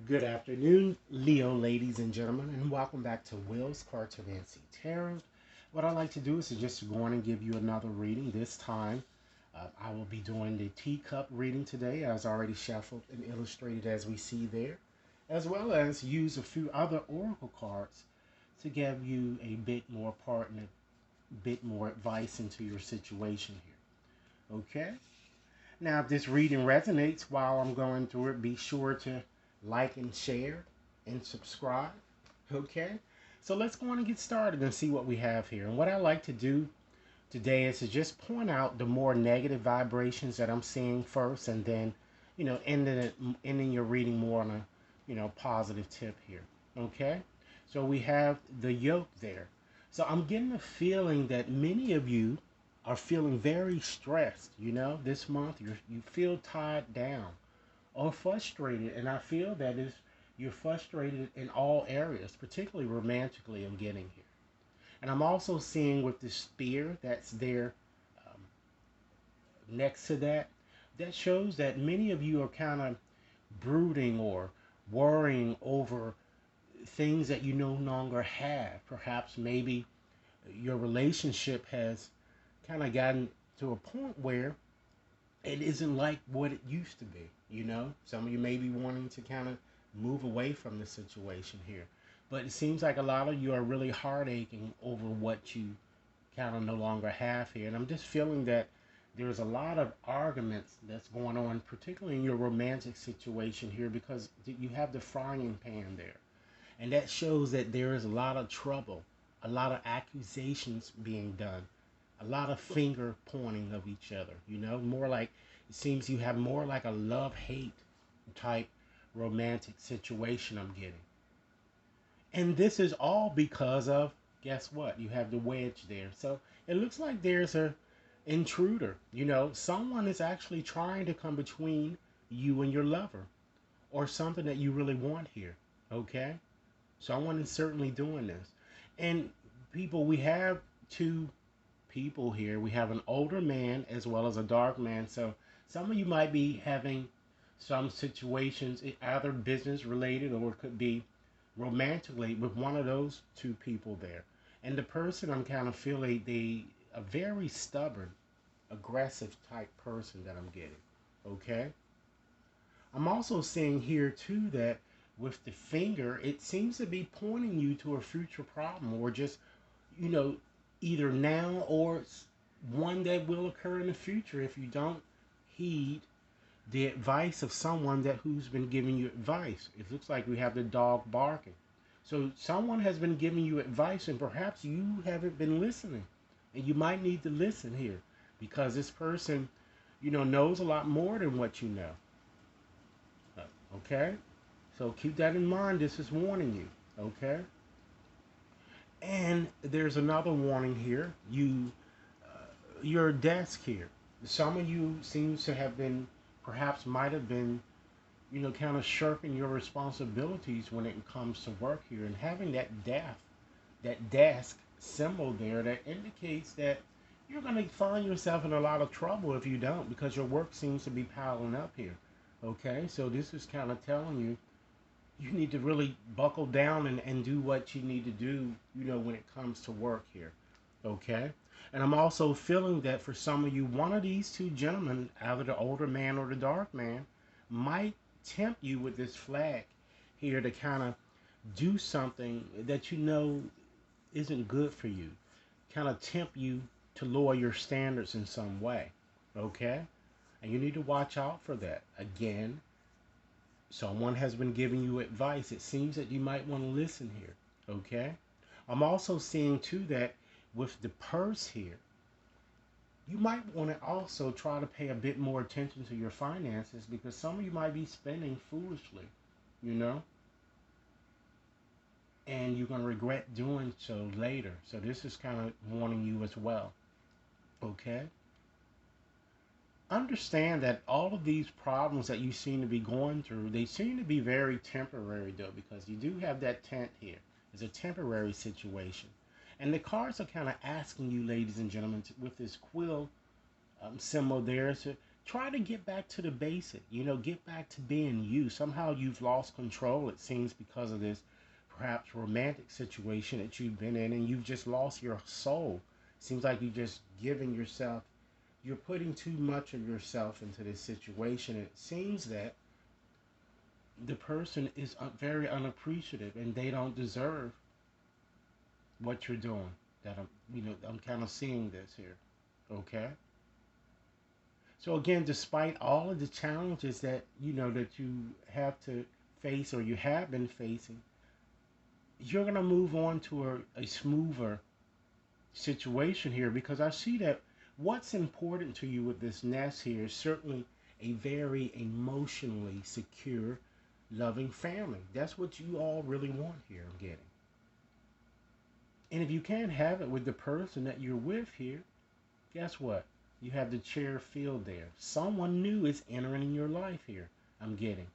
Good afternoon, Leo, ladies and gentlemen, and welcome back to Will's Cartomancy Tarot. What I like to do is to just go on and give you another reading. This time, I will be doing the teacup reading today, as already shuffled and illustrated as we see there, as well as use a few other oracle cards to give you a bit more part and a bit more advice into your situation here. Okay? Now, if this reading resonates while I'm going through it, be sure to like and share and subscribe. Okay? So let's go on and get started and see what we have here. And what I like to do today is to just point out the more negative vibrations that I'm seeing first, and then, ending your reading more on a, positive tip here. Okay? So we have the yoke there. So I'm getting a feeling that many of you are feeling very stressed, this month. You feel tied down or frustrated, and I feel that is you're frustrated in all areas, particularly romantically. I'm getting here, and I'm also seeing with the spear that's there um, next to that. That shows that many of you are kind of brooding or worrying over things that you no longer have. Perhaps maybe your relationship has kind of gotten to a point where it isn't like what it used to be. Some of you may be wanting to kind of move away from the situation here, but it seems like a lot of you are really heartaching over what you kind of no longer have here. And I'm just feeling that there's a lot of arguments that's going on, particularly in your romantic situation here, because you have the frying pan there, and that shows that there is a lot of trouble, a lot of accusations being done, a lot of finger pointing of each other. More like it seems you have more like a love hate type romantic situation I'm getting. And this is all because of, guess what? You have the wedge there. So it looks like there's a intruder. Someone is actually trying to come between you and your lover, or something that you really want here. Okay? Someone is certainly doing this. And people, we have two people here. We have an older man as well as a dark man. So some of you might be having some situations, either business related or it could be romantically, with one of those two people there. And the person, I'm kind of feeling they a very stubborn, aggressive type person that I'm getting. Okay? I'm also seeing here too that with the finger, it seems to be pointing you to a future problem, or just, you know, either now or one that will occur in the future if you don't heed the advice of someone that who's been giving you advice. It looks like we have the dog barking. So someone has been giving you advice, and perhaps you haven't been listening. And you might need to listen here, because this person, knows a lot more than what you know. Okay? So keep that in mind. This is warning you. Okay? And there's another warning here. Your desk here. Some of you seems to have been, perhaps might have been, kind of shirking your responsibilities when it comes to work here, and having that desk symbol there that indicates that you're going to find yourself in a lot of trouble if you don't, because your work seems to be piling up here. Okay, so this is kind of telling you you need to really buckle down and do what you need to do, when it comes to work here. Okay? And I'm also feeling that for some of you, one of these two gentlemen, either the older man or the dark man, might tempt you with this flag here to kind of do something that isn't good for you. Kind of tempt you to lower your standards in some way. Okay? And you need to watch out for that. Again, someone has been giving you advice. It seems that you might want to listen here. Okay? I'm also seeing too that with the purse here, you might want to also try to pay a bit more attention to your finances, because some of you might be spending foolishly, you know, and you're going to regret doing so later. So this is kind of warning you as well. Okay? Understand that all of these problems that you seem to be going through, they seem to be very temporary though, because you do have that tent here. It's a temporary situation. And the cards are kind of asking you, ladies and gentlemen, with this quill symbol there, to try to get back to the basic, get back to being you. Somehow you've lost control, it seems, because of this perhaps romantic situation that you've been in, and you've just lost your soul. Seems like you're just giving yourself, you're putting too much of yourself into this situation. It seems that the person is very unappreciative and they don't deserve what you're doing. That I'm kind of seeing this here. Okay. So again, despite all of the challenges that that you have to face or you have been facing, you're gonna move on to a smoother situation here, because I see that what's important to you with this nest here is certainly a very emotionally secure, loving family. That's what you all really want here, I'm getting. And if you can't have it with the person that you're with here, guess what? You have the chair filled there. Someone new is entering your life here, I'm getting.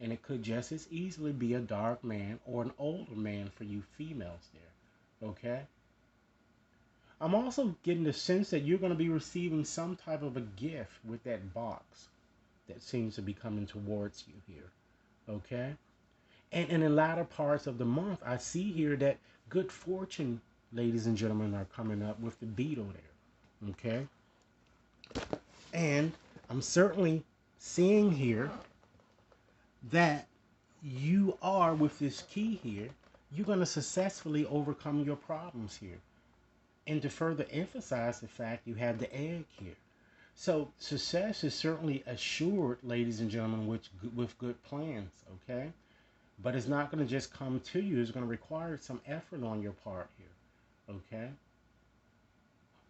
And it could just as easily be a dark man or an older man for you females there. Okay? I'm also getting the sense that you're going to be receiving some type of a gift with that box that seems to be coming towards you here. Okay? And in the latter parts of the month, I see here that good fortune, ladies and gentlemen, are coming up with the beetle there. Okay? And I'm certainly seeing here that you are, with this key here, you're going to successfully overcome your problems here. And to further emphasize the fact, you have the egg here. So success is certainly assured, ladies and gentlemen, with good plans, okay? But it's not going to just come to you. It's going to require some effort on your part here, okay?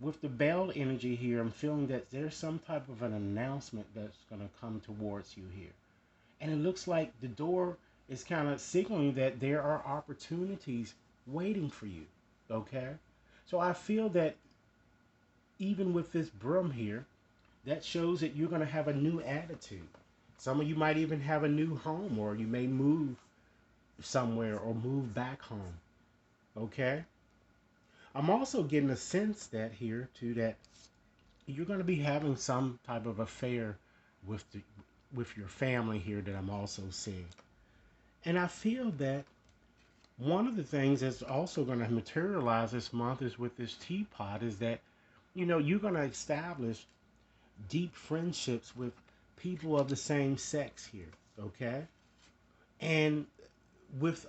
With the bell energy here, I'm feeling that there's some type of an announcement that's going to come towards you here. And it looks like the door is kind of signaling that there are opportunities waiting for you, okay? So I feel that even with this broom here, that shows that you're going to have a new attitude. Some of you might even have a new home, or you may move somewhere or move back home, okay? I'm also getting a sense that here too, that you're going to be having some type of affair with your family here, that I'm also seeing. And I feel that one of the things that's also going to materialize this month is with this teapot is that you're going to establish deep friendships with people of the same sex here, okay? And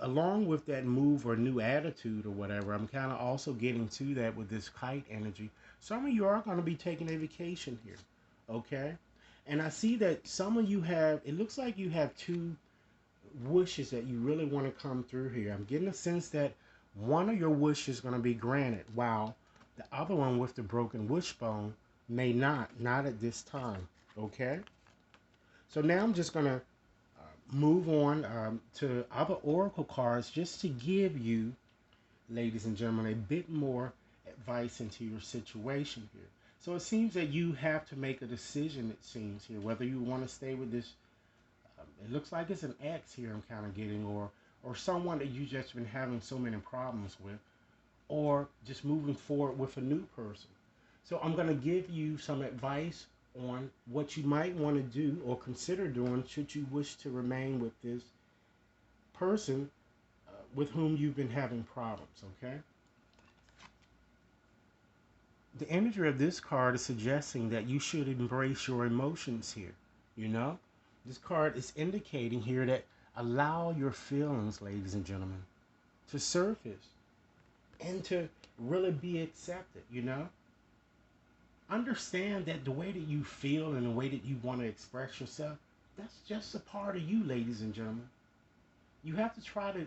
along with that move or new attitude or whatever, I'm kind of also getting to that with this kite energy. Some of you are going to be taking a vacation here, okay? And I see that some of you have, it looks like you have two wishes that you really want to come through here. I'm getting a sense that one of your wishes is going to be granted, while the other one with the broken wishbone may not at this time, okay? So now I'm just going to move on to other oracle cards, just to give you, ladies and gentlemen, a bit more advice into your situation here. So it seems that you have to make a decision, it seems here, whether you want to stay with this, it looks like it's an ex here I'm kind of getting, or someone that you just been having so many problems with, or just moving forward with a new person. So I'm going to give you some advice on what you might want to do or consider doing should you wish to remain with this person with whom you've been having problems, okay? The energy of this card is suggesting that you should embrace your emotions here, you know? This card is indicating here that allow your feelings, ladies and gentlemen, to surface and to really be accepted, you know? Understand that the way that you feel and the way that you want to express yourself, that's just a part of you, ladies and gentlemen. You have to try to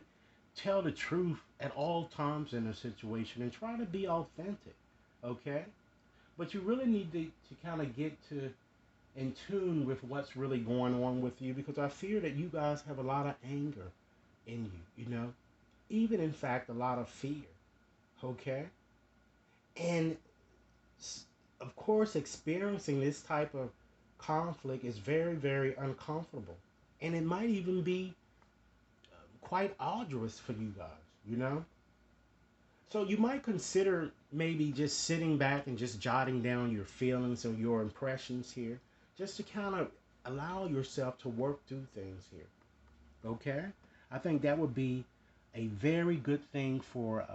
tell the truth at all times in a situation and try to be authentic, okay? But you really need to kind of get to in tune with what's really going on with you, because I fear that you guys have a lot of anger in you, you know? Even, in fact, a lot of fear, okay? And of course, experiencing this type of conflict is very, very uncomfortable. And it might even be quite arduous for you guys, you know? So you might consider maybe just sitting back and just jotting down your feelings or your impressions here just to kind of allow yourself to work through things here. Okay? I think that would be a very good thing for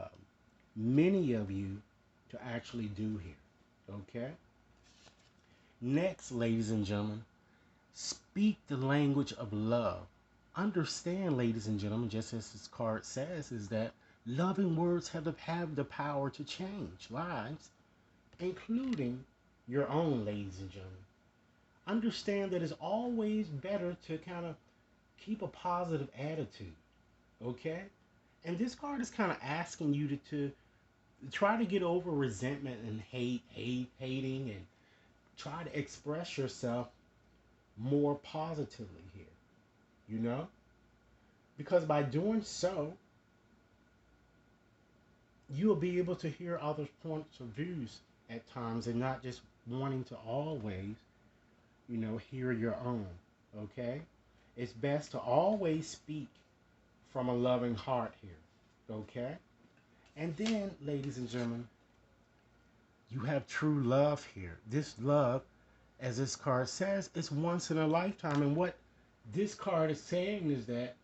many of you to actually do here. Okay? Next, ladies and gentlemen, speak the language of love. Understand, ladies and gentlemen, just as this card says, is that loving words have the power to change lives, including your own, ladies and gentlemen. Understand that it's always better to kind of keep a positive attitude, okay? And this card is kind of asking you to try to get over resentment and hating, and try to express yourself more positively here, you know? Because by doing so, you'll be able to hear others' points of views at times and not just wanting to always, hear your own, okay? It's best to always speak from a loving heart here, okay? And then, ladies and gentlemen, you have true love here. This love, as this card says, is once in a lifetime. And what this card is saying is that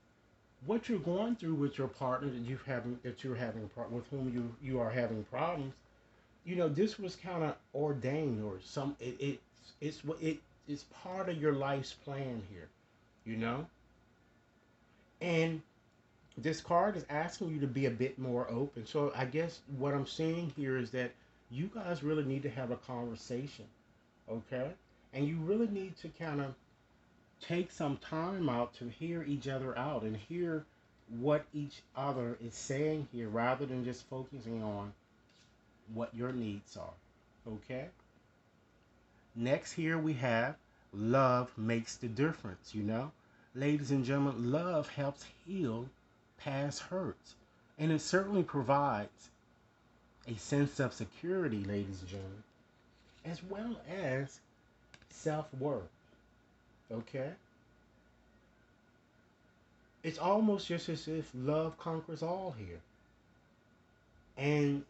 what you're going through with your partner with whom you are having problems, this was kind of ordained, or it's part of your life's plan here, you know. And this card is asking you to be a bit more open. So I guess what I'm seeing here is that you guys really need to have a conversation, okay? And you really need to kind of take some time out to hear each other out and hear what each other is saying here, rather than just focusing on what your needs are, okay? Next, here we have love makes the difference, you know? Ladies and gentlemen, love helps heal past hurts. And it certainly provides a sense of security, ladies and gentlemen, as well as self worth. Okay? It's almost just as if love conquers all here. And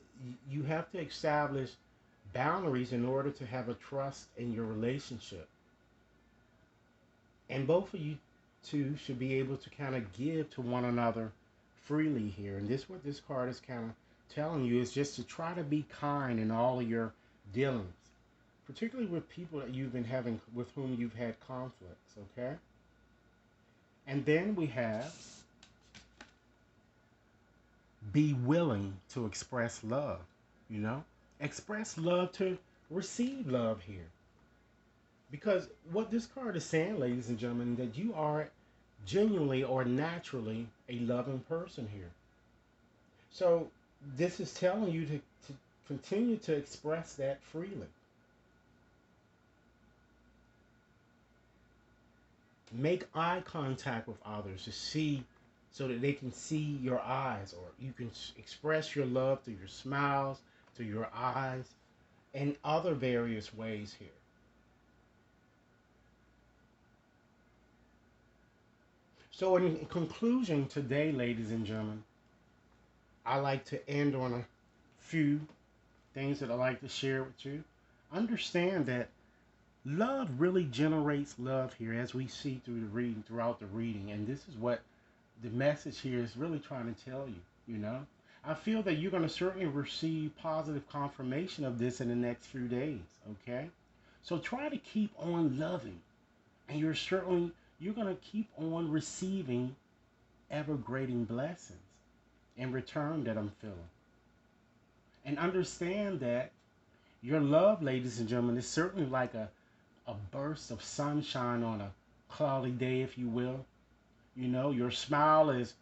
you have to establish boundaries in order to have a trust in your relationship. And both of you two should be able to kind of give to one another freely here. And this what this card is kind of telling you is just to try to be kind in all of your dealings, particularly with people that you've been having with whom you've had conflicts, okay? And then we have be willing to express love, you know? Express love to receive love here. Because what this card is saying, ladies and gentlemen, that you are genuinely or naturally a loving person here. So this is telling you to continue to express that freely. Make eye contact with others to see, so that they can see your eyes, or you can express your love through your smiles, through your eyes, and other various ways here. So in conclusion today, ladies and gentlemen, I like to end on a few things that I like to share with you. Understand that love really generates love here, as we see throughout the reading. And this is what the message here is really trying to tell you, you know. I feel that you're going to certainly receive positive confirmation of this in the next few days, okay? So try to keep on loving, and you're going to keep on receiving ever greater blessings in return that I'm feeling. And understand that your love, ladies and gentlemen, is certainly like a burst of sunshine on a cloudy day, if you will. You know, your smile is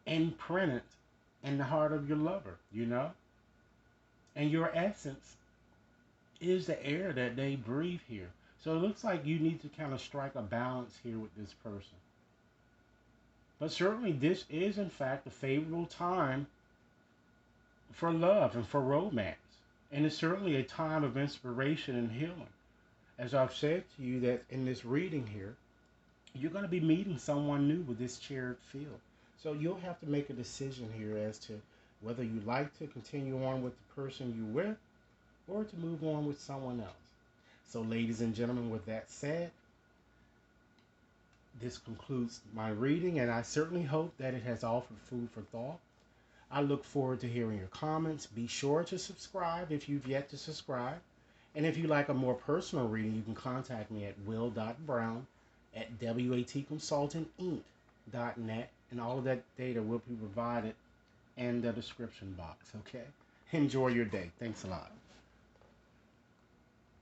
imprinted in the heart of your lover, you know? And your essence is the air that they breathe here. So it looks like you need to kind of strike a balance here with this person. But certainly this is, in fact, a favorable time for love and for romance. And it's certainly a time of inspiration and healing. As I've said to you, that in this reading here, you're going to be meeting someone new with this chariot field. So you'll have to make a decision here as to whether you like to continue on with the person you're with, or to move on with someone else. So, ladies and gentlemen, with that said, this concludes my reading, and I certainly hope that it has offered food for thought. I look forward to hearing your comments. Be sure to subscribe if you've yet to subscribe. And if you like a more personal reading, you can contact me at will.brown at watconsultinginc.net, and all of that data will be provided in the description box, okay? Enjoy your day. Thanks a lot.